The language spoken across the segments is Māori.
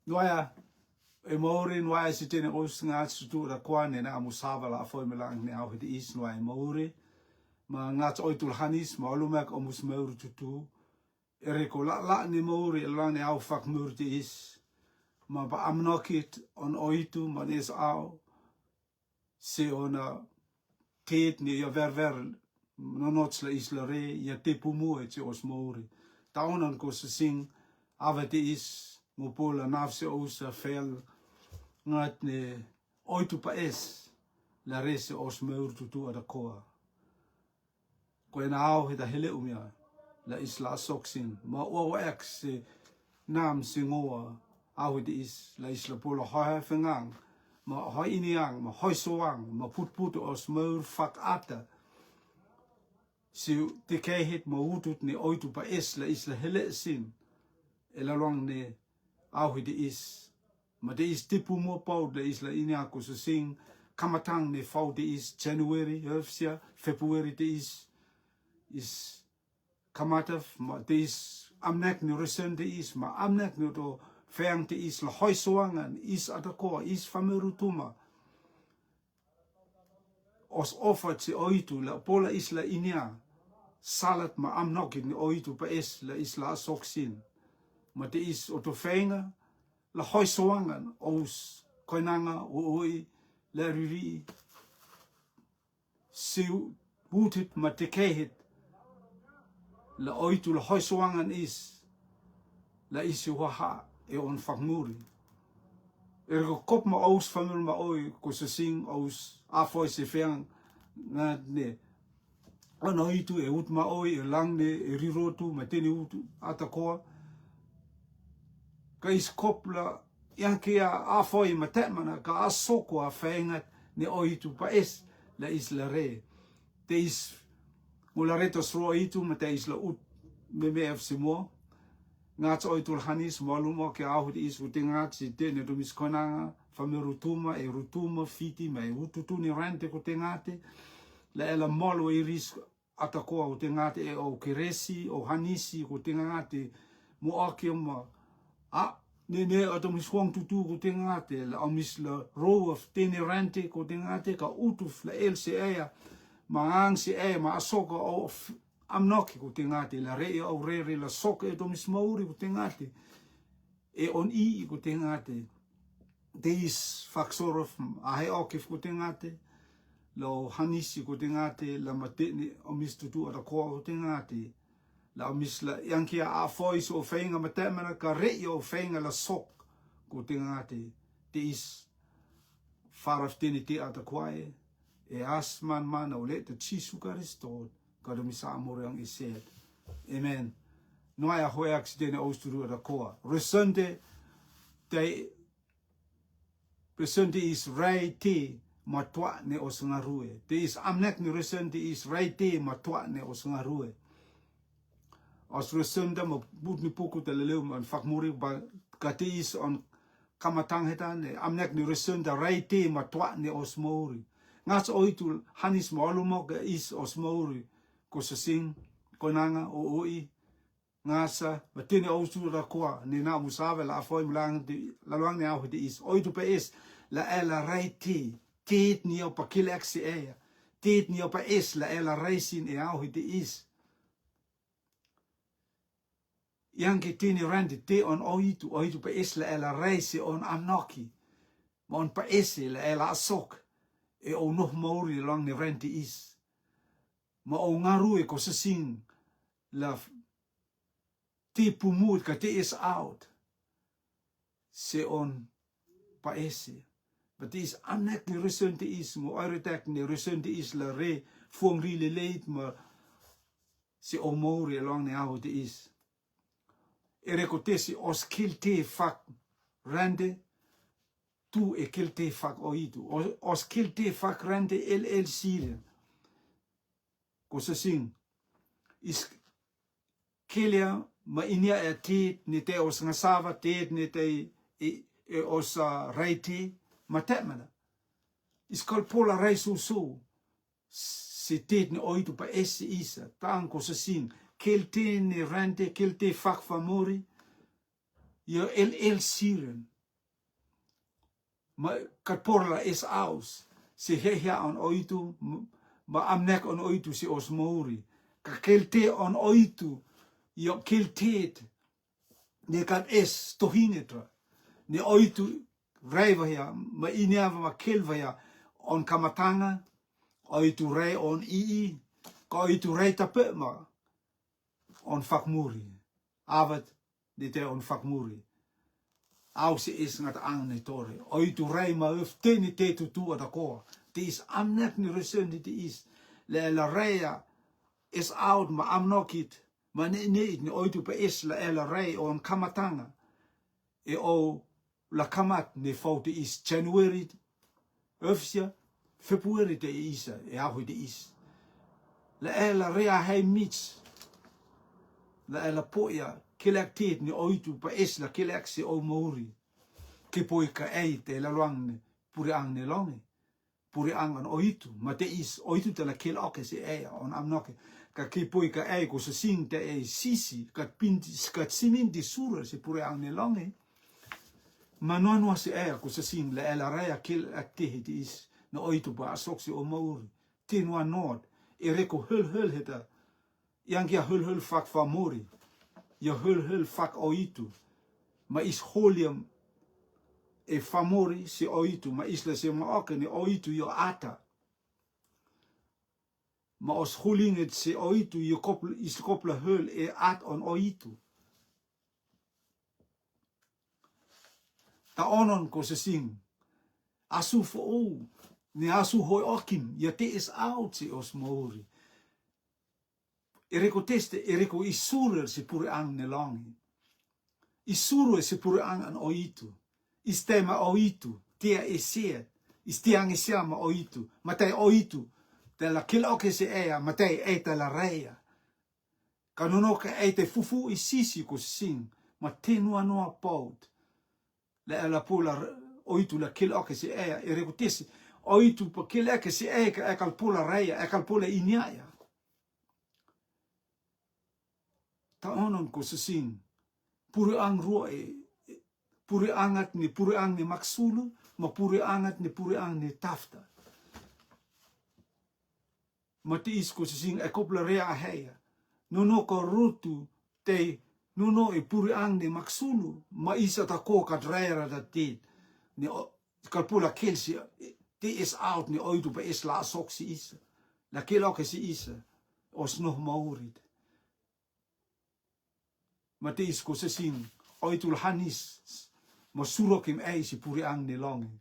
Noia e Maori noia si tene os nga struktura kwane na musava la foi melang ne au hedi is noia Maori ma nga oitul hanis ma lumak o mus Maori tutu ereko la ni Maori la ne au fak Maori is ma ba amnokit on oitu ma nes au se ona tet ni ya ver no nots la isla re ya te pumu e os Maori taonan ko se sing avete is mo pola nafse osa fel ngat ne oitu pa es la rese os Maori tutu ada koa ko na au heta hele umia la isla soksin ma o ex nam singoa au de is la isla pola ha fengang ma hoi iniang ma hoi soang ma put os Maori fak ata si te kei ma utut ne oitu pa es la isla hele sin e la long ne au de is ma de is tipu mo pau de isla inia ko se sing kamatang ne fau de is January hefsia February de is kamata ma de is amnek no resen de is ma amnek no to feang de is la hoi soangan is atako is famerutuma os offer si oitu la pola isla inia salat ma amnok ni oitu pa es la isla soksin ma de is otofenga la hoi soangan os koinanga oi la riri si wutit ma te kehit la oitu la hoi soangan is la isi waha e on fakmuri ergo kop ma os famil ma oi ko se sing os afoi se feang na ne on oitu e ut ma oi e lang ne e rirotu ma teni utu atakoa ka is kop la yang kia afoi ma temana ka asoko a fengat ne oitu pa es la isla re te is mula reto sro itu ma te isla ut me mo ngat oitul hanis malumo ke au di is utingat si te ne domis konanga famerutuma e rutuma fiti mai ututu ni rente ko tengate la ela molo e ris atako utingate e o keresi o hanisi ko tengate mo akioma a ne atomis wong tutu ko tengate la omis la row of teni rente ko tengate ka utuf la LCA maang si ma asoko o amnoki ko tengate la re o re la sok e domis Maori ko tengate e on I ko tengate deis faksorof a he okif ko tengate lo hanisi ko tengate la mateni omis tutu ada ko tengate la omis la yang kia a voice o fenga matemana ka re o fenga la sok ko tengate deis faraf teniti ada kwae e asman man o le te chisu ka restored ka do misa amore ang iset amen noa ya hoe accident osturu da koa resende is right matwa ne osungarue te is amnek ni resende is right matwa ne osungarue os resende mo but ni puku te leleu man fakmuri ba ka te is on kamatang hetan ne amnek ni resende right matwa ne osmori ngats oitul hanis malumo ga is osmori ko se sing konanga o oi ngasa batini osu da kwa ni na musave la foi mlang di la lang ne au di is oitu pe is la ela raiti tit ni o pa kileksi e tit ni o pa is la ela raisin e au di is yang ki tini randi te on oitu pe is la ela raisi on amnoki mon pa is la ela sok e o no Maori lang ne randi is ma o ngaru e ko se sing la te pumut ka te is out se on pa ese but is amnek ni resente is mo aritek ni resente is la re fong rile leit ma se o Maori along ne au te is ere ko te si os kilte fak rande tu e kilte fak oitu os kilte fak rande LLC ko se sing is kelia ma inia e tit ni te os ngasava tit ni te e os raiti ma temana is kol pola raisu si tit ni oitu pa esi isa tang ko se sing kelte ni rente kelte fak famori yo el siren ma katporla is aus si hea on oitu ma amnek on oitu si os mauri ka kelte on oitu yo kelteet ne kat es tohinetra ne oitu reiva ya ma ineava ma kelva ya on kamatanga oitu rei on ii ka oitu rei tape ma on fakmuri avat de te on fakmuri au se is ngat ang ne tore oitu rei ma uf teni te tutu ada ko te is amnek ni resen dit is le la reia is out ma amnokit ma ne oitu pe is la rei on kamatanga e o la kamat ne foute is January ofsia February te isa e ahu de is la rea hei mits la poia kilaktit ni oitu pa is la kilaksi o mauri ke poika ei te la luang puri ang ne longi puri ang an oitu ma te is oitu te la kilake se e on amnoke ka ke poika ei ko se sing te e sisi kat pinti kat simin di sura se puri ang ne longi ma no se e ko se sing la rea kilaktit is no oitu pa asoksi o mauri tinwa nord e reko hul heta yang kia hul fak fa mori ya hul fak oitu ma is holium e famori si oitu ma isla se ma oke ni oitu yo ata ma os hulinget se oitu yo kopla hul e at on oitu ta onon ko se sing asu fo o ni asu hoi okim ya te is out si os maori ereko teste ereko isura se pure ang ne longi isuru se pure ang an oitu istema oitu tia esia istiang esia ma oitu matai oitu te la kiloke se ea matai eta la reia kanonoka ete fufu isisi ko sing ma tenua noa pot la pula oitu la kiloke se ea ereko teste oitu pa kileke se ea ka ekal pula reia ekal pula inyaya ta onon ko se sing pure ang rua pure angat ni pure ang ni maksulu ma pure angat ni pure ang ni tafta mati isko se sing e kopla rea heia nono ko rutu te nono e pure ang ni maksulu ma isa ta ko ka dreira da tit ni kalpula kelsi te is out ni oitu pa is la soksi isa la keloke si isa os noh maurit mati isko se sing oitul hanis mo surokim ei si puri ang ni longi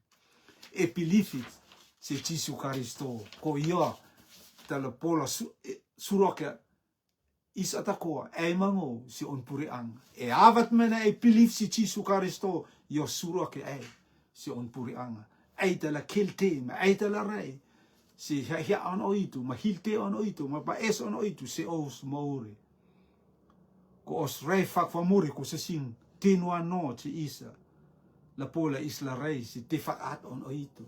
e pilifit se Jesu Karisto ko ia tala pola suroke is atakoa ei mango si on puri ang e avat mena e pilif si Jesu Karisto yo suroke ei si on puri ang ei tala kelte ma ei tala rei si hia on oitu ma hilte on oitu ma pa es on oitu se os mauri ko os rei fak famuri ko se sing tinua no ti isa la pola isla rei si te fak at on oitu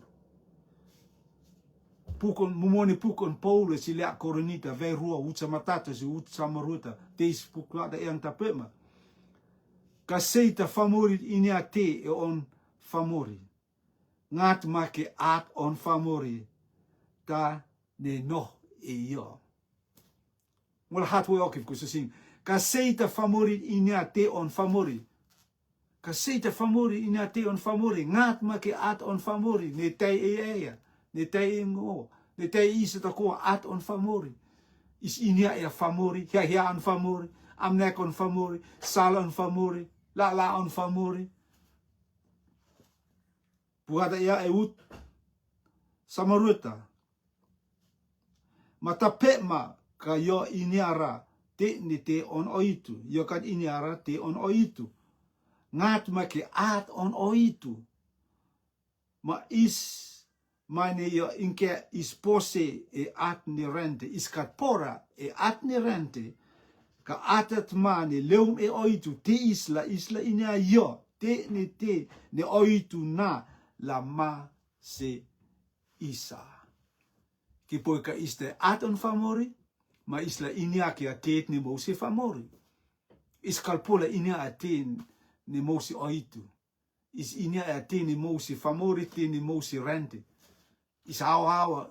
pukon mumoni pukon Paula si lea koronita ve rua utsa matata si utsa maruta te ispukla da yang tapema ka seita famuri inia te e on famuri ngat make at on famuri ta ne no e yo wala hatwe okif ko se sing ka seita famuri inia te on famuri ka seita famuri inia te on famuri ngat make at on famuri ne te e ne te ngo ne te isa ta ko at on famuri is inia e famuri hia on famuri amnek on famuri sal on famuri la on famuri puada ia e ut samaruta mata pema ka yo iniara te ni te on oitu yo kat iniara te on oitu ngat make at on oitu ma is mane yo inke ispose e at ni rente iskat pora e at ni rente ka atat mane leum e oitu te isla inia yo te ne oitu na la ma se isa ki poika iste at on famori ma isla inia ki atet ni mo se famori iskalpula inia aten ni mo se oitu is inia e tini mousi famori tini mousi renti. Is hawa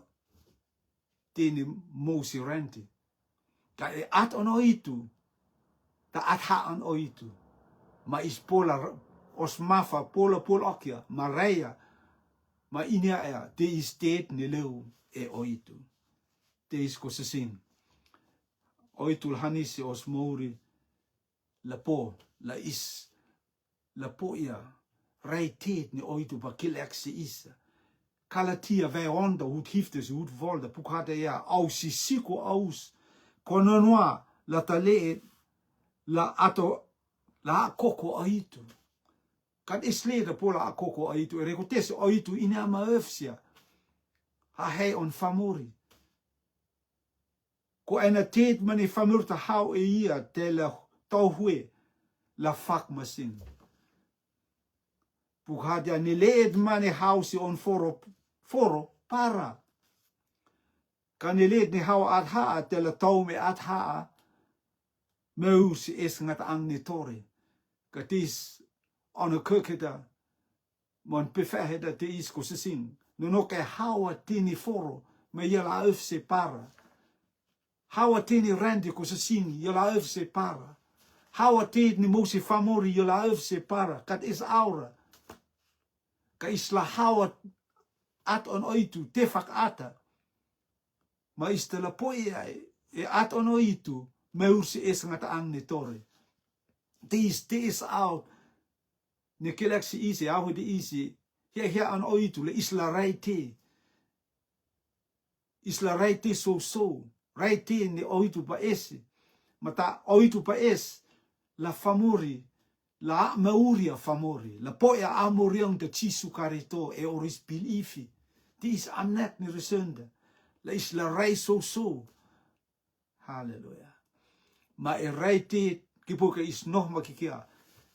tini mousi renti. Ta e at on oitu. Ta at ha on oitu. Ma is pola os mafa pola okia ma reia. Ma inia e te is teet ni leu e oitu. Te is ko sasin. Oitu hanisi os mouri la po la is la po ia rei teet ni oitu pa kileksi isa. Kalatia vei onda hut hiftes hut volda pukhata ia aus siko aus kononwa la tale la ato la koko aitu. Kat isleda pola a koko aitu rekotes aitu ina maefsia. Ha hei on famori. Ko ena teet mani famurta hau e ia te la tauhue la fak masin. Pukhata ni leed mani hausi on foro para. Kanileed ni hau adhaa te la taume adhaa meusi es ngat ang ni tori. Katis on kukita mon pefeheda te is ko sising. Nunoke hawa tini foro me yala ufse para. Hawa tini randi ko sising yala ufse para. Hawa teed ni mosi famori yala ufse para. Kat is aura. Ka isla hawa at on oitu tefak ata. Ma istela poi e at on oitu meursi es ngata ang ni tore. Te is out. Ne kileksi isi ahu di isi. Hia on oitu le isla raiti. Isla raiti so. Raiti ni oitu pa esi. Mata oitu pa es. La famori. La mauria famori. La poia amoriang te chisu karito e oris bilifi. Ti is amnet ni resende. La isla rai so. Halleluja. Ma e raiti kipuka is nog makikia.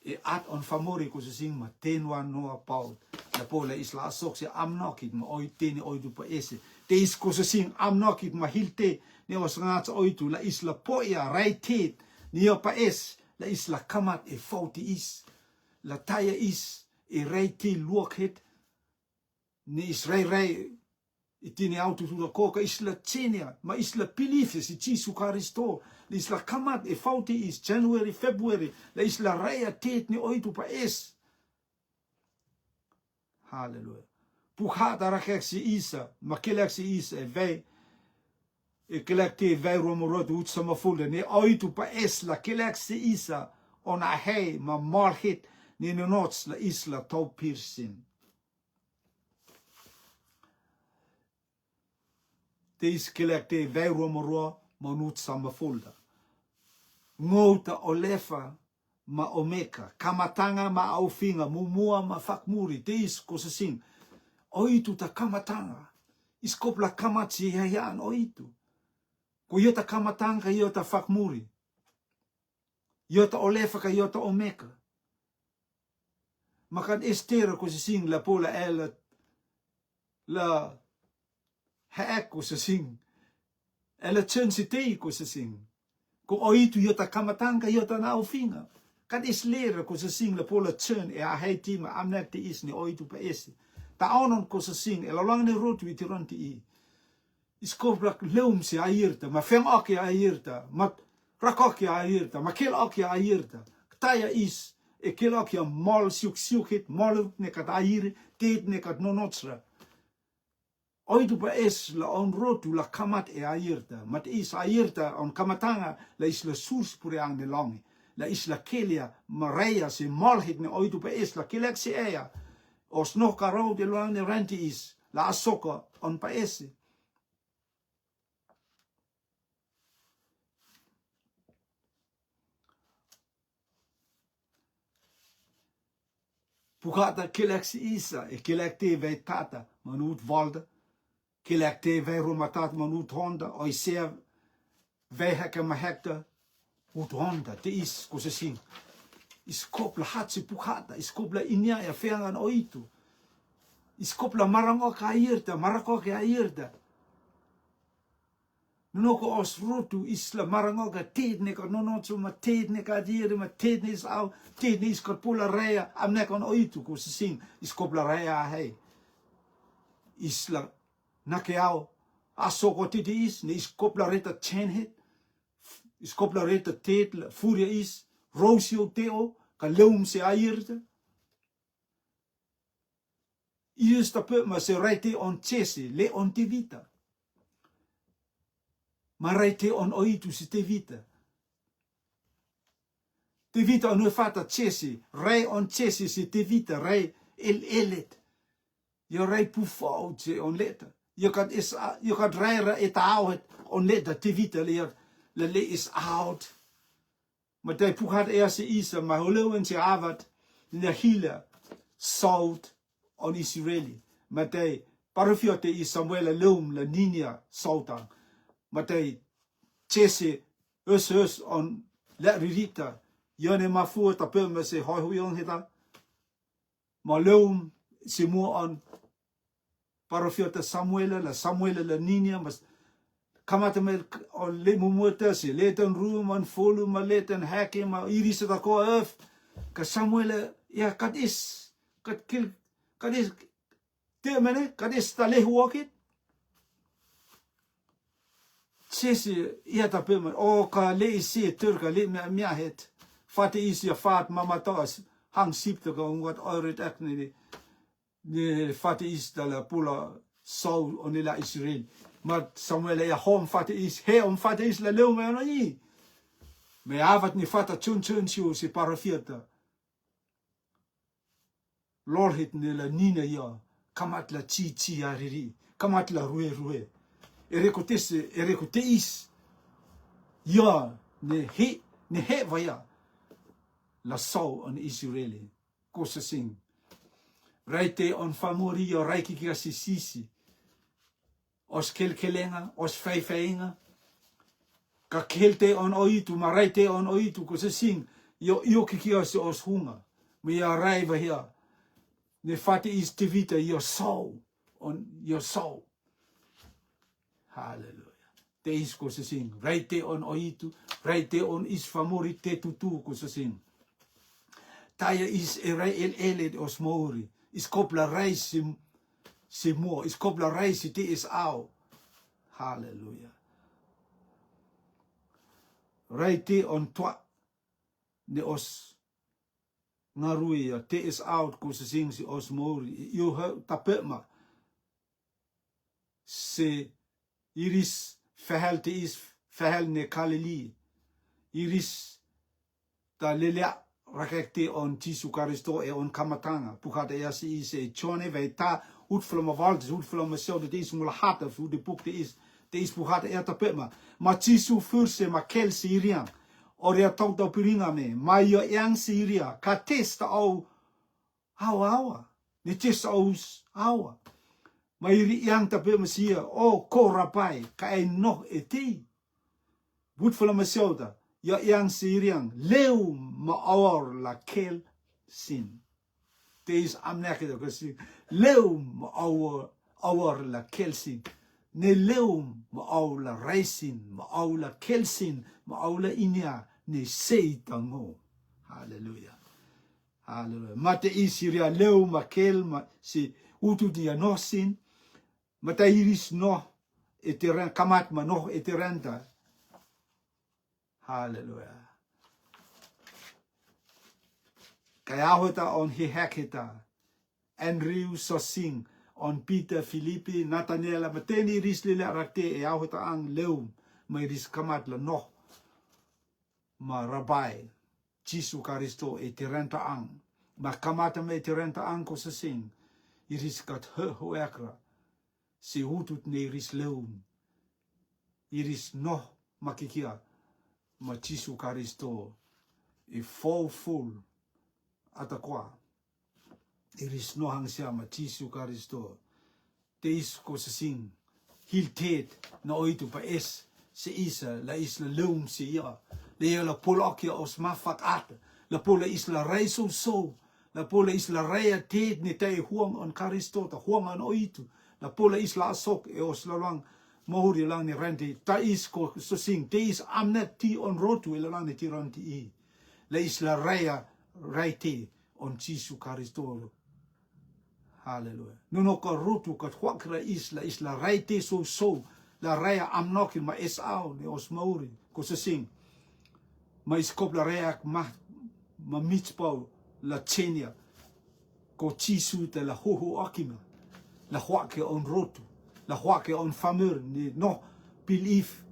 E at on famori ko sing ma tenwa noa paul. La pola isla asok se amnokit ma oi teni oitu pa ese. Te is ko sing amnokit ma hilte ne os ngats oitu la isla poia raiti ni pa es. La isla kamat e fauti is. La taya is e raiti luokhet. Ni is rei itini auto tu koka isla tsenia ma isla pilifes i chisu karisto. La isla kamat e fauti is January, February. La isla raya teet ni oitu pa es. Halleluja. Pukhata rakek si isa. Ma kelek si isa e vei. E kelek te vei romorot ut sama fulde. Ni oitu pa es la kelek si isa. Ona hei ma malhit. Ni nots la isla tau pirsin. Te is kelek te vei romorot manut sama fulda. Ngota olefa ma omeka. Kamatanga ma aufinga. Mumua ma fakmuri. Te is kosasing. Oitu ta kamatanga. Iskopla kamatsi hayan oitu. Ko yota kamatanga yota fakmuri. Yota olefa ka yota omeka. Makan estera kosasing la pola ela. La haek kosasing. Ela chensitei kosasing. Ko oitu yota kamatanga yota na aufinga. Kan is leren ko sing la pola chen e a hei tima amnek te is ni oitu pa esi. Ta onon ko sing e lalang ni rotu iti ronti i. Iskoprak leum si airta, ma fem aki airta, ma rakoki airta, ma kel aki airta. Taya is e kel aki mal siuk hit, mal nekat air, teet nekat nonotsra. Oitu pa es la on rotu la kamat e airta, mat is airta on kamatanga la is la surs pure ang ni longi. La isla kelia mareia se malhit ne oitu pa es la kelek se ea. Os nog karo de luang ne renti is. La asoka on pa ese. Pukata kelek se isa e kelek te vei tata manut valda. Kelek te vei romatat manut honda. Oisea vei heke ma hekta. Ut honda te is ko se sing. Iskopla hatsi pukhata, iskopla inya ya feangan oitu. Iskopla marango ka airta, marako ka airta. No ko os rutu isla marangoga tid ne ko no chuma tid ne ka dire ma tid is au tid is ko pula rea am ne kon oitu ko sing is ko pula rea hey isla na ke au aso ko tid is ne is ko pula reta chen het is ko pula reta tid furia is rosio teo ka leum se airte is ta pe ma se rete on chesi le on tivita ma rete on oitu si te vita. Te vita on fata chesi, rei on chesi si te vita, rei el elet. Jo rei pufau che on leta. Jo kan reira et auhet on leta te vita le is out. Maar te puhat eerste isa, maar holoen se avat le hila salt on Israeli. Maar te parafiote is Samuel loom la ninia saltang. Maar te chese us on la ririta. Yone mafu ta pe me se hoi huion hita. Ma loom se mo on parafiote Samuel la ninia mas kamata me on le mumuta se leten room on folu ma leten hake ma iris ta ko ef ka Samuel ya kat is te mene kat is ta le huokit sesi ia ta pe o ka le isi turka le mia het fat is ya fat mama tos hang sip te go wat orit ek ni fat is da la pula so on la Israel. Maar Samuel ja hom fat is he om fat is la leu me no ni. Me avat ni fata chun siu si parafieta. Lord hit ni la nina ya kamat la chi ariri, kamat la rue. Ereko is ya ne he vaya la so on Israeli. Kosa sing. Raite on famori ya raiki kia sisi. Os kelkelenga, os feifeinga. Ka kelte on oitu, ma raite on oitu, ko se sing, yo kikia se os hunga. Me ya raiva hia. Ne fate is tivita, your soul, on your soul. Hallelujah. Te is ko se sing. Raite on oitu, raite on is famori te tutu, ko se sing. Taya is el eled os mori. Is kopla reis si mo, is kopla reis si te is au. Hallelujah. Raite on toa ne os ngaruia te is out ko se sing si os mori. Yo tapema se iris verhel te is verhel ne kalili. Iris ta lelea rakekte on Jesu Christo e on kamatanga. Pukata ya si se chone vei ta uitvlomme waldes, uitvlomme zo dat is mulhata voor de boek te is pukata e tapema. Ma Jesu furse ma kel sirian. Oria tauta piringa me, ma yo yang siria, ka testa au awa. Ne testa aus awa. Ma iri yang tapema sia, o korapai, ka e nog eti. Uitvlomme zo dat. Ja yang siriang leu ma awar la kel sin. Te is amneke da kasi leu ma awar la kel sin. Ne leu ma aw la reisin, ma aw la kel sin, ma aw la inia ne seitango. Hallelujah. Hallelujah. Ma te isiria leu ma kel ma si utu dia no sin. Ma te iris no eteren kamat ma no eterenta. Hallelujah. Kaya hota on hihekita. Andrew Sosing on Peter Philippi Nathaniel mateni risli le rakte e hota ang leum mai ris kamat la no. Ma rabai Jesu Christo e tirenta ang. Ma kamata me tirenta ang ko sing. Iris kat ho ekra. Si hutut ne ris leum. Iris no makikia. Ma Jesu Christo e full atakwa. Iris no hang siya ma Jesu Christo. Te is ko sa sing. Hiltet na oito pa es se isa la isla leum siya. Le la polakia os mafak ata. La pola isla reiso so. La pola isla rea tet ni te huang on Christo ta huang an oito. La pola isla asok e os lalwang Mauri lang ni rente ta is ko so sing te is amnet ti on rotu lang ni ti ranti I. La isla raya raiti on Jesu Kristo. Hallelujah. Nuno ka rotu ka huakra isla raiti so la raya amnoki ma esau ni os Mauri ko so sing. Ma iskop la raya ma mitspau la chenia ko Jesu te la hoho akima. La huake on rotu. La huake on famur ni no belief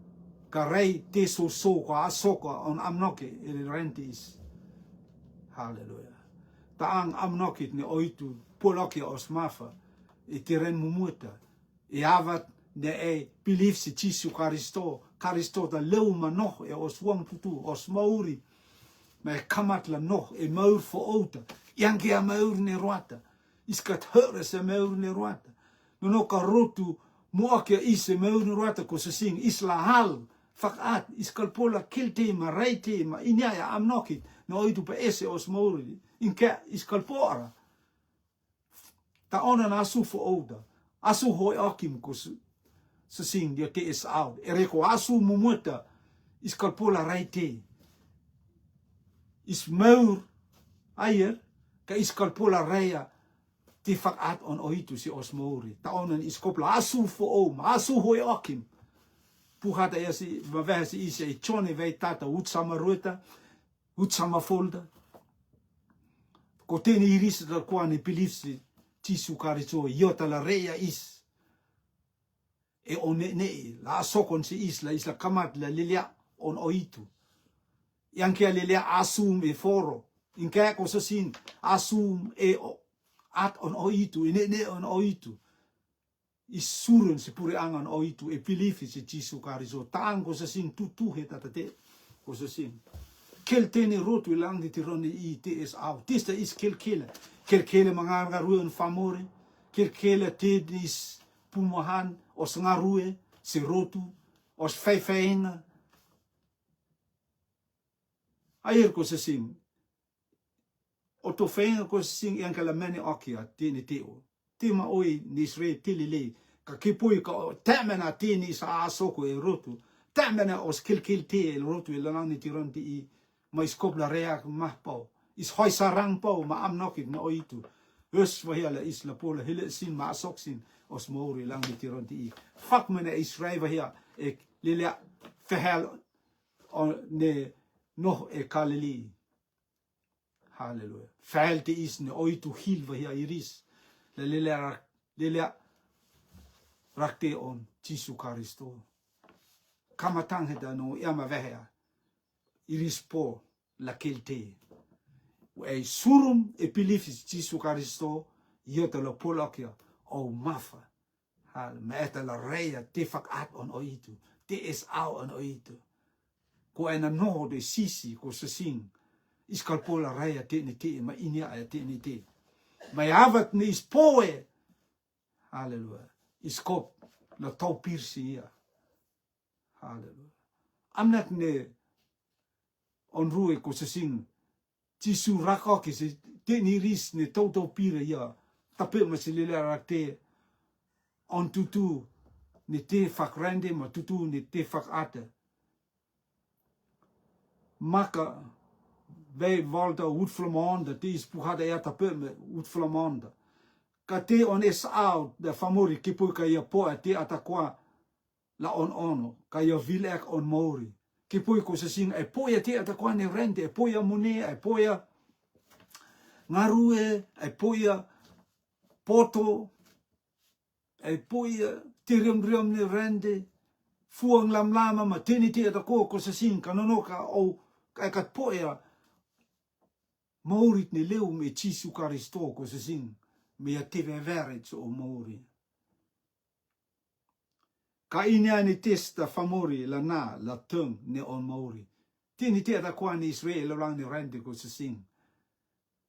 ka rei te so ka asoka on amnoke ili rentis. Hallelujah. Taang amnokit ni oitu poloki os mafa e teren mumuta. E avat ne belief si Jesu Kristo ta leu manoh e os wang tutu os Mauri. Me kamat la noh e maur fo outa. Yanke a maur ni roata. Iskat hores e maur ni roata. No ka rotu moake ise maur ni roata ko se sing isla hal fakat iskalpola kilte ma raite ma inyaya amnokit no oitu pa ese os Mauri. Inke iskalpora. Ta ona na asu fo outa. Asu hoi akim ko se sing dia te is out. Ereko asu mumuta iskalpola raite. Is maur ayer ka iskalpola raya ti fakat on oitu si os Mauri. Ta onan iskopla asu fo oma, asu hoi akim. Puhata ya si mavesi isi e chone vei tata utsama rueta, utsama folda. Ko tene irisa da kuane pilifsi Jesu Kristo iota la reya is. E on ne la asokon si isla kamat la lilia on oitu. Yang kia lilia asum e foro. Inka ko sa sin asum e at on oitu, ne on oitu. Isurun si puri angan oitu e pilifi si Jesu Kristo. Taang ko sa sin tutuhe tatate ko sa sin. Kel tene rotu ilang di tironi I te is out. Tista is kelkele mga ngaruan famore. Kelkele te is pumahan os ngarue si rotu os feifeinga. Ayer ko sa sin. O to feinga ko sa sin yang kala mene akia tene teo. Tima oi ni Israel tilile. Ka kipui ka temena tini sa asoko e rotu. Temena os kilkil te el rotu ilang ni tiranti I. Ma iskop la reak mahpau. Is hoi sarang pau ma amnokit na oitu. Hus wahiala isla pola hele sin ma asok sin os Mauri lang ni tiranti I. Fak mena Israel wahia e lilia fehel ne noh e kalili. Hallelujah. Fehel te is ne oitu hil wahia iris. La lilia rakte on Jesu Kristo. Kamatang heda no yama wahia. Iris po la kelte. E surum e pilifis Jesu Kristo iota la polakia o mafa. Hal meeta la reia te fakat on oitu. Te is au on oitu. Ko ena no de sisi ko se sing. Iskalpola reia te ni te ma inia te ni te. Ma havat ni is poe. Hallelujah. Iskop la tau pirsi ia. Hallelujah. Amnak ne on rue ko se sing Jesu raka ki se te ni ris ne tau pira ia tape ma se lele rakte on tutu ne te fakrande ma tutu ne te fakata maka bei volta uitflamanda te is puhada ia tape me uitflamanda ka te on es out de famori ki pu ka ia po te atakwa la on ono ka ia vilek on Mauri. Ki pui ko se sing e poia te ata kwane rente, e poia mone, e poia ngarue, e poia poto, e poia te riam ni rente, fuang lam lama ma teni te ata ko se sing kanonoka o e kat poia Maurit ni leu me Jesu Kristo ko se sing me a te verets o Mauri. Ka inia ni testa famori la na la tung ne on Mauri. Tini te ata kwa ni Israel lang ni rende ko se sing.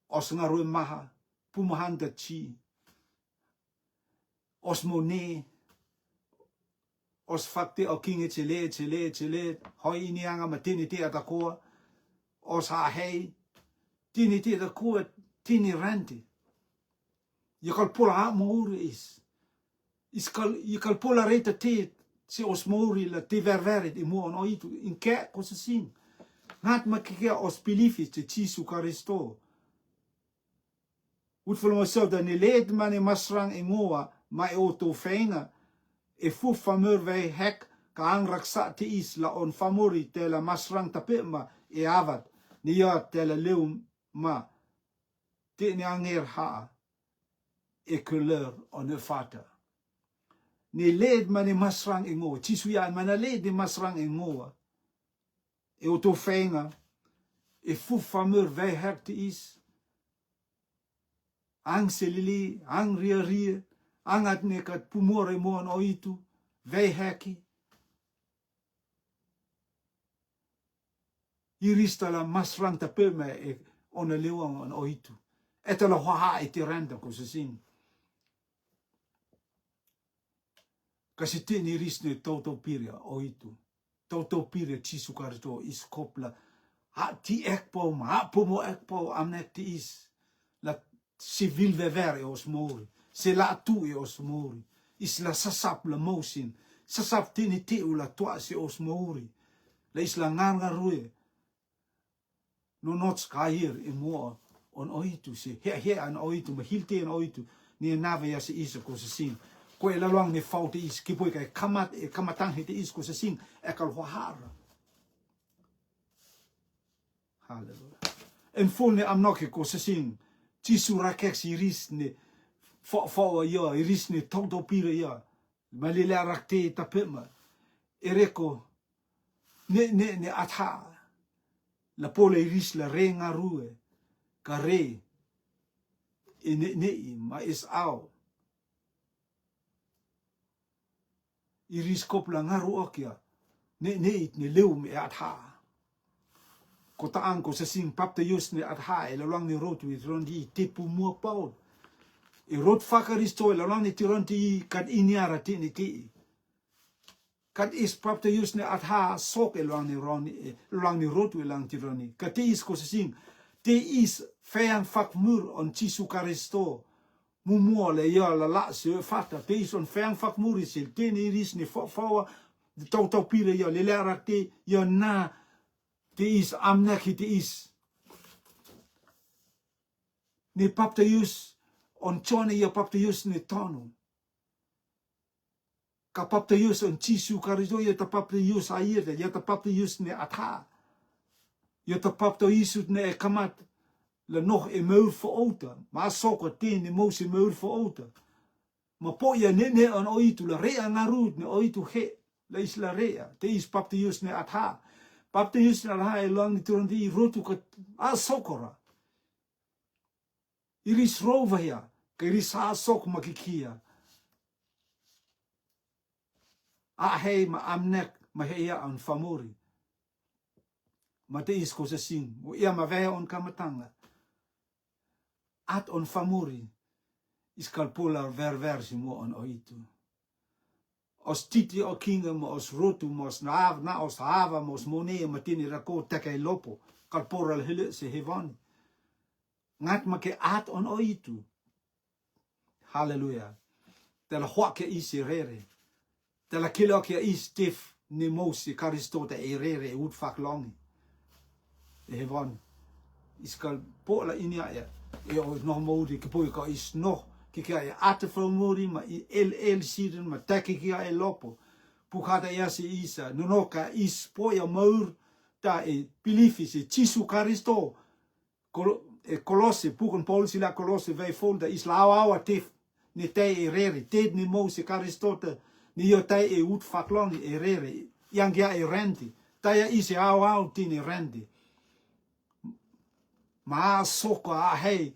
Os ngarue maha, pumahanda chi. Os mone. Os fakte o kinge chele. Hoi ini anga ma tini te ata kwa. Os ha hei. Tini te ata kwa tini rende. Yakal pola ha Mauri is. Ikal pola reta te si os mauri la te ververit i mua on oitu in ke ko se sing ngat makikea os pilifis te Jesu Karisto utful mo so da ni led mane masrang e ngoa mai o to feinga e fu famur vei hek ka ang raksa te is la on famuri te la masrang tape ma e avat ni ya te la leum ma te ni anger ha e couleur on e fata ni led mane masrang e ngoa Jesu ya mana led ni masrang e ngoa e o to feinga e fu famur vei hek te is ang selili ang ria angat ne kat pumore mon oitu vei heki irista la masrang tape me e ona lewang on oitu etala hoa e te randa ko se sing kasi te ni risne toto piria oitu toto piria Jesu Karisto is kopla ha ti ekpo ma pomo ekpo amnek ti is la civil vever os mori se la tu e os mori is la sasap la mosin sasap tini te u la toa se os mori la is la nganga rue no not skair e mo on oitu se he an oitu ma hilte an oitu ni nave ya se is ko se sin ko e la long ne faute is ki poi ka kamat e kamatang he te is ko se sin e kal hohara hallelujah en full ne am nokke ko se sin Jesu rakeks iris ne fo yo iris ne todo pire yo malila rakte tapema ereko ne atha la pole iris la renga rue kare ne ma is au iris kopla ngaru okia ne leum e atha ko taang ko sa sing pap te yus ne atha e lang ni rot wi rondi tipu mo paul e rot fakaristo e lang ni tironti kat iniara ti ni ti kat is pap te yus ne atha sok e lang ni rot wi lang tironi kat is ko sa sing te is fean fak mur on Jesu Karisto mumo le ya la se fata te is on fean fak mur sil te ni ris ni fo de toto pire ya le la te ya na te is amnek te is ne papte yus on chone ya papte yus ne tonu ka papte yus on Jesu Karisto ya ta papte yus air ya ta papte yus ne atha ya ta papte yus ne kamat le nog e meur voor outa ma soko te ne mo se meur voor outa ma po ya ne on oitu la rea ngarut ne oitu he la isla rea te is papte yus ne atha papte yus na ha long ni turondi rotu ka a sokora iris rova ya ka iris ha sok makikia a hei ma amnek ma heia an famori ma te is ko se sing o ia ma vea on kamatanga at on famori is kalpola versi mo on oitu os titi o kingdom os rotu mos na os hava mos mone matini rako teke lopo kalpora hele se hevan ngat make at on oitu hallelujah tela hoake isi rere tela kilo ke istif ni mosi Karisto te rere ut fak longi e hevan is kalpola inia ya e o no modi ke poi ka is no ki kai ate mori ma el siren ma taki ki ai lopo pukata ya si isa no ka is poia maur ta e pilifis e Jesu Karisto e kolosse pukon Paul sila kolosse vei folda is lawa tif ni te e rere te ni Mose Karisto ni yo te e ut fakloni e rere yang ya e rendi ta ya is au tini rendi ma soko a hei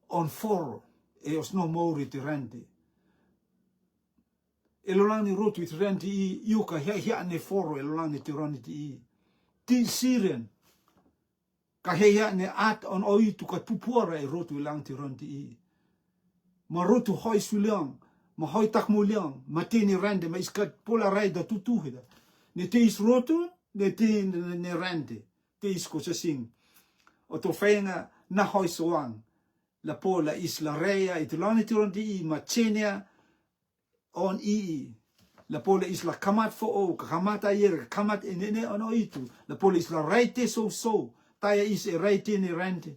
on foro e os no mori te rendi e lo lang ni rotu te rendi i yuka hea ne foro e lo lang ni te roni ti siren ka hea ne at on oitu ka tupuara e rotu e lang te rendi i ma rotu hoi suliang ma hoi takmuliang ma tini rendi ma iskat pola raida tutuhida ne te is rotu ne te ne rendi te is ko sa sing o to fenga na hoi soang la pola isla rea i tulani turondi i ma chenia on i la pole isla kamat fo o kamat ayer kamat enene ono itu la pole isla raite so taya is e raite ni rente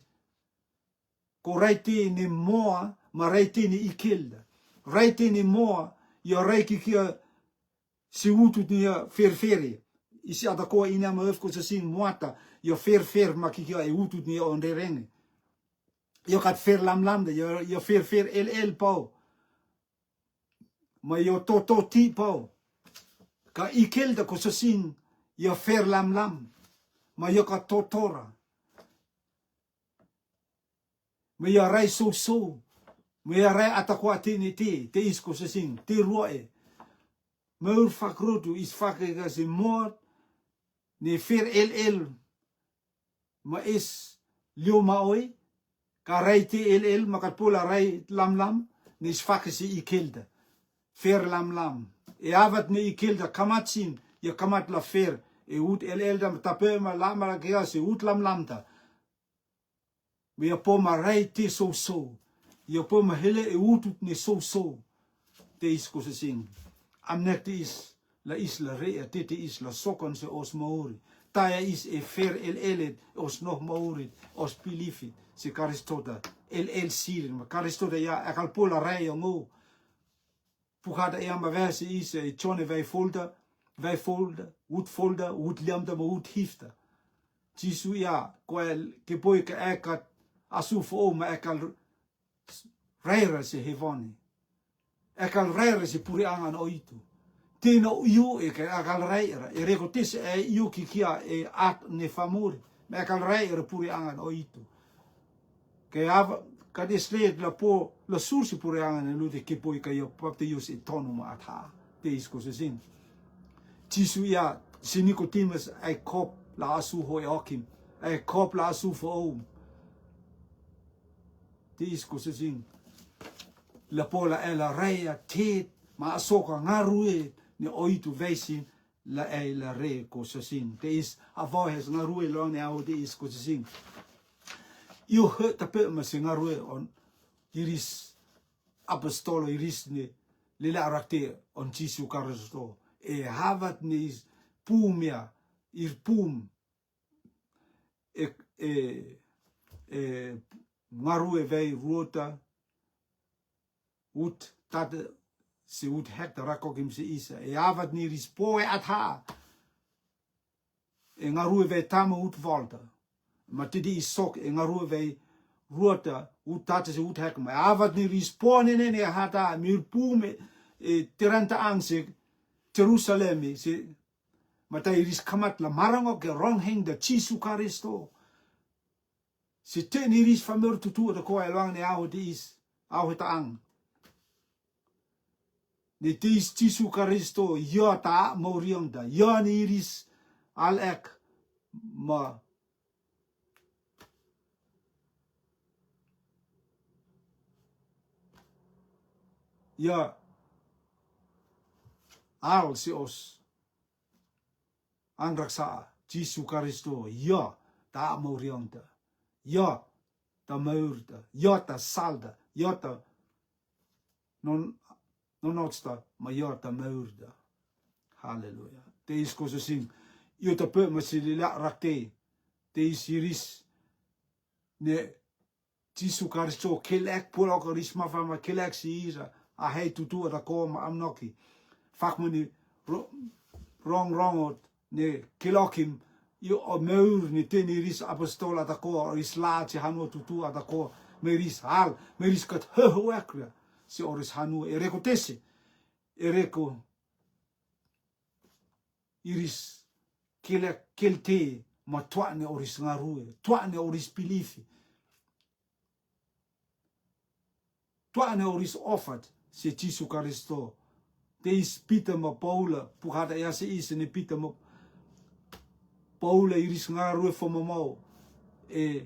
ko raite ni moa ma raite ni ikilda raite ni moa yo reiki kia si utu ni ferferi isi ada ko ina ma ko se sin moata yo fer ma kia e utu ni onde renge yo kat fer lam de yo fer el pau ma yo to ti pau ka ikilda ko se sin yo fer lam ma yo ka totora me ya rai so me ya rai atakwa tini te isko se sin te roe meur fakrutu is fakega se mort ne fer el ma is liu maoi ka rai te el ma ka pula rai lam ne is fakesi ikilda fer lam e avat ne ikilda kamatsin ya kamat la fer e ut el da tape ma lama la kia se ut lam ta me ya po ma rai te so ya po ma hele e utut ne so te isko se sin amnet is la isla rea te is la sokon se os maori taya is e fer el os nog maori os pilifit se karistota el sirin ma karistota ya akal pola rai ngo pukada e ama verse is e chone vai folder ut liamda ma ut hifta jisu ya kwel ke boy ka ekat asu fo ma ekal reira se hevoni ekal reira se puri angan oitu tino yu e ka ekal reira e reko tis e yu ki kia e at ne famuri ma ekal reira puri angan oitu ke ava ka deslet la po la sursi puri angan e lute ke boy ka yo papte yus e tonu ma atha te isko se sin jisu ya sinikotimus ai kop la asu hoi okim ai kop la asu fo o te isko se sin la pola e la rea te ma asoka ngarue ni oitu veisin la e la re ko se sin te is avohes ngarue lo ne au te isko se sin io hurt pe ma se ngarue on iris apostolo iris ne lila arakte on Jesu Kristo e havat ni pumia ir pum ngarue vei ruota ut tate se ut hekta rakokim se isa e havat ni rispoe atha e ngarue vei tama ut volta ma tidi isok e ngarue vei ruota ut tate se ut hekma e havat ni rispoe ne hata mir pume e tiranta angse Jerusalem se mata iris kamat la marango ke rong heng da Jesu Kristo se te ni iris famur tutu da ko elang ne au dis au ta ang ne tis Jesu Kristo yo ta moriong da yo ni iris al ek ma ya al si os ang raksa Jesu Kristo ya ta moriong da ya ta maurda ya ta salda ya ta non otsta ma ya ta maurda haleluya te isko se sing yo ta pe ma si la rakte te isiris ne Jesu Kristo kelek polo karisma fama kelek si isa a hei tutu da ko ma amnoki fakmani wrong ne kilokim yo o meur ni teni ris apostola da ko ris laati hanu tutu da ko meris hal meris kat hoekra si oris hanu ereko tese ereko iris kelte ma twane oris ngarue twane oris pilifi twane oris offered se Jesu Kristo te is Pieter ma Paula puhada ya se is ne Pieter ma Paula iris ngarue fo mamau e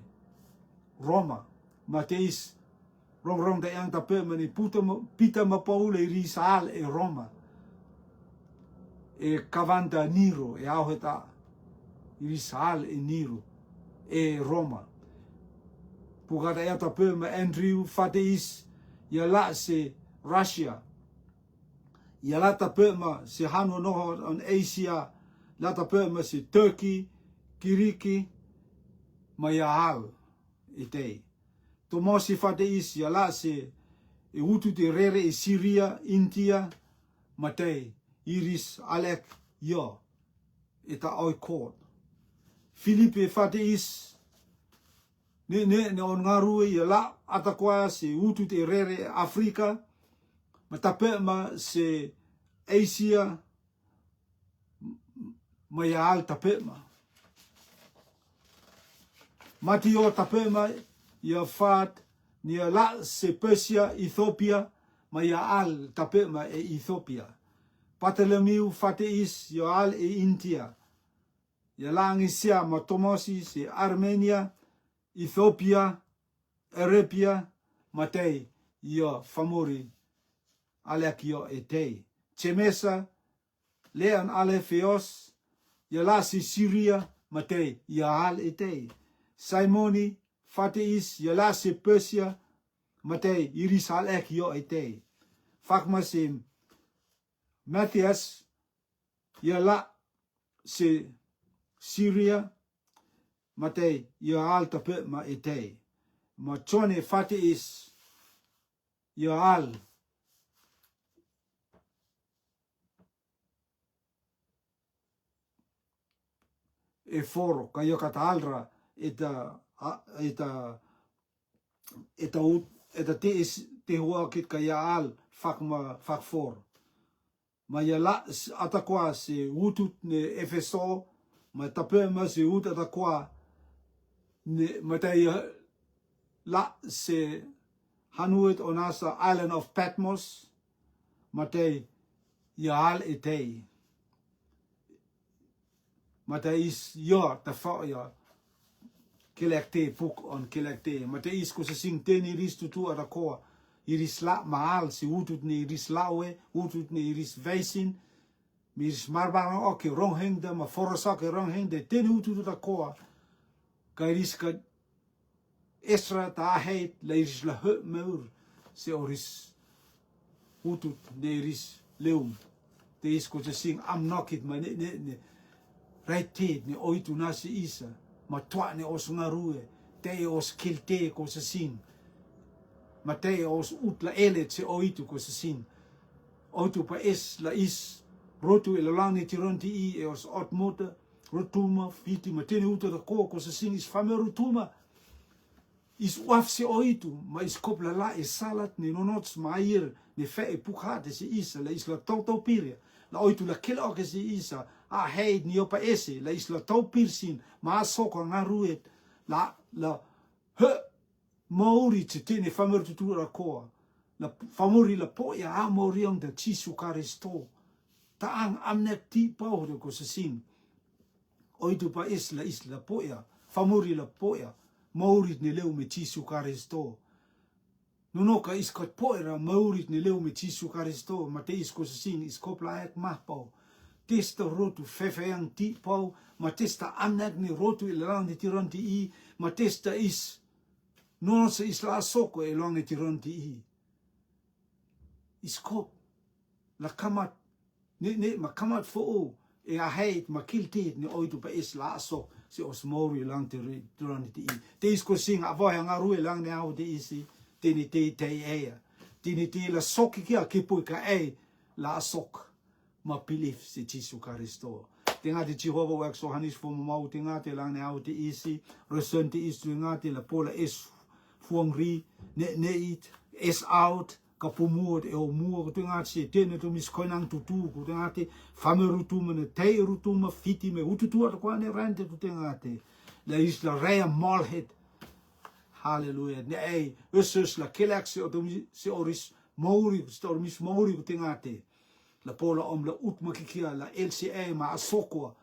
Roma ma te is rong da yang tape mani Pieter ma Paula iris hal e Roma e Cavanta Niro e auheta iris hal e Niro e Roma puhada ya tape ma Andrew fate is ya la se Russia ia lata pe ma si hano noho on Asia, lata pe ma si Turkey, Kiriki, ma ia hal i tei. To mo si fate is ia la se e utu te rere i Syria, India, ma tei, iris alek yo, e ta oi court. Filipe fate is, ne on ngarue ia la atakoa se utu te rere Afrika, ma tape ma se Asia, ma ia al tape ma. Mati o tape ma ia fat ni la se Persia, Ethiopia, ma ia al tape ma e Ethiopia. Patelemiu fate is ia al e India. Ia langi sia ma tomosi se Armenia, Ethiopia, Arabia, ma tei ia famori alekio e tei. Chemesa, lean ale feos, ia la si Syria, ma tei ia al e tei. Simoni, fate is, ia la se Persia, ma tei iris alekio e tei. Fakma se Matthias, ia la se Syria, ma tei ia al tape ma e tei. Ma chone fate is, ia al e foro, ka ia kata alra eta te hoa kit ka ia al fak for. Ma ia la atakoa se utut ne Efeso, ma tape ma se ut atakoa ne ma te la se hanuet o nasa Island of Patmos, ma te ia al e tei. Ma te is ia te whao ia kelekte puk on kelekte. Ma te is ko se sing teni ris tutu atakoa. Iris la maal si utut ne iris lawe, utut ne iris veisin, mi iris marbang o ke ronghengde, ma forosa ke ronghengde, teni utut atakoa. Ka iris ka Esra ta aheit la iris la he meur, se oris utut ne iris leum. Te is ko se sing am nokit ma ne Raited ne oitu nasi isa, ma tua ne os ngarue, te os kilte ko se sing. Ma te os utla elet se oitu ko se sing. Oitu pa es la is, rotu e lalangi tironti I e os otmota, rotuma, fiti, ma tene uta da ko se sing is fame rotuma. Is uaf se oitu, ma is kopla la e salat ne nonots ma air, ne fe e pukhate se isa, la is la tau piria. La oitu la kela oke se isa, a heid ni opa ese, la is la tau pirsin, ma a soko ngā ruet, la he maori te tene whamere tutura koa, la whamori la poia a maori ang da tisu karisto, ta ang amnek ti pauhore ko se sin, oitu pa es la is la poia, whamori la poia, maori ne leo me tisu karisto, nunoka is kot poira maori ne leo me tisu karisto, ma te is ko se sin, is kopla ek mahpau, testa rotu fefeang ti pau, ma testa anak ni rotu I lang di tiranti I, ma testa is non se is la soko e lang di tiranti I. Is kop la kamat ne ma kamat fo e a heit ma kiltit ni oitu pa is la so se os mori lang tiranti I. Te is ko sing avoy nga rue lang ne au te isi te ni te ea. Te ni te la soki kia kipu ka e la sok. Ma pilif se Jesu Karisto. Te ngati Jehova wak so hanis fo mau te ngati lang ne au te isi, resen te isu ngati la pola es fuang ri, ne it, es out, ka pumuot e o mua, te ngati se tene to mis koinang tutu, te ngati fame rutuma ne tei rutuma fiti me ututua te kwa ne rente tu te ngati. La is la rea malhet. Halleluja. Ne ei, usus la kelak se oris mauri, se oris mauri te ngati. La pola om la utmakikia la LCA ma asokwa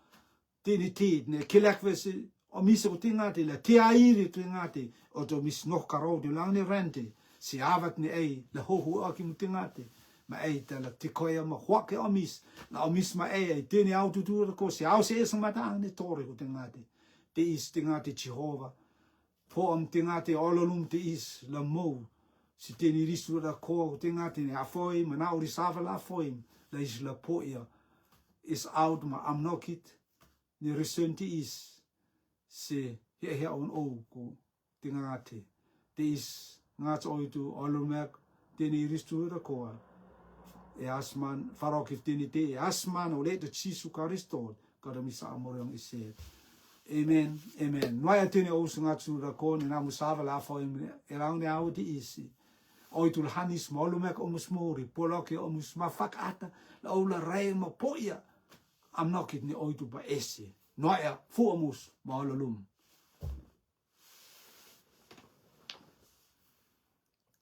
tini tid ne kilakwese o misa ko tingati la tiairi tingati o to mis noch karo de lange rente si avat ne ei la hohu aki mutingati ma ei ta la tikoya ma hwake o mis la o mis ma ei tini auto tour ko si au se esa mata ne tore ko tingati te is tingati Jehova po om tingati ololum te is la mo si tini risu da ko tingati ne afoi ma na ori sava la afoi la isla poia is out ma amnokit ni resenti is se he on o ko tingate te is ngats oitu olumek teni ristura koa e asman farokif teni te asman o le te chisu karisto kada misa amorong ise. Amen, amen. Noia tene o sungatsu da ko ni na musava la fo erang ne au di isi. Oitul hanis molumek o musmori poloke o musmafakata la ola rei mo poia. Am nokit ni oitu ba ese. Noia fu omus ma ololum.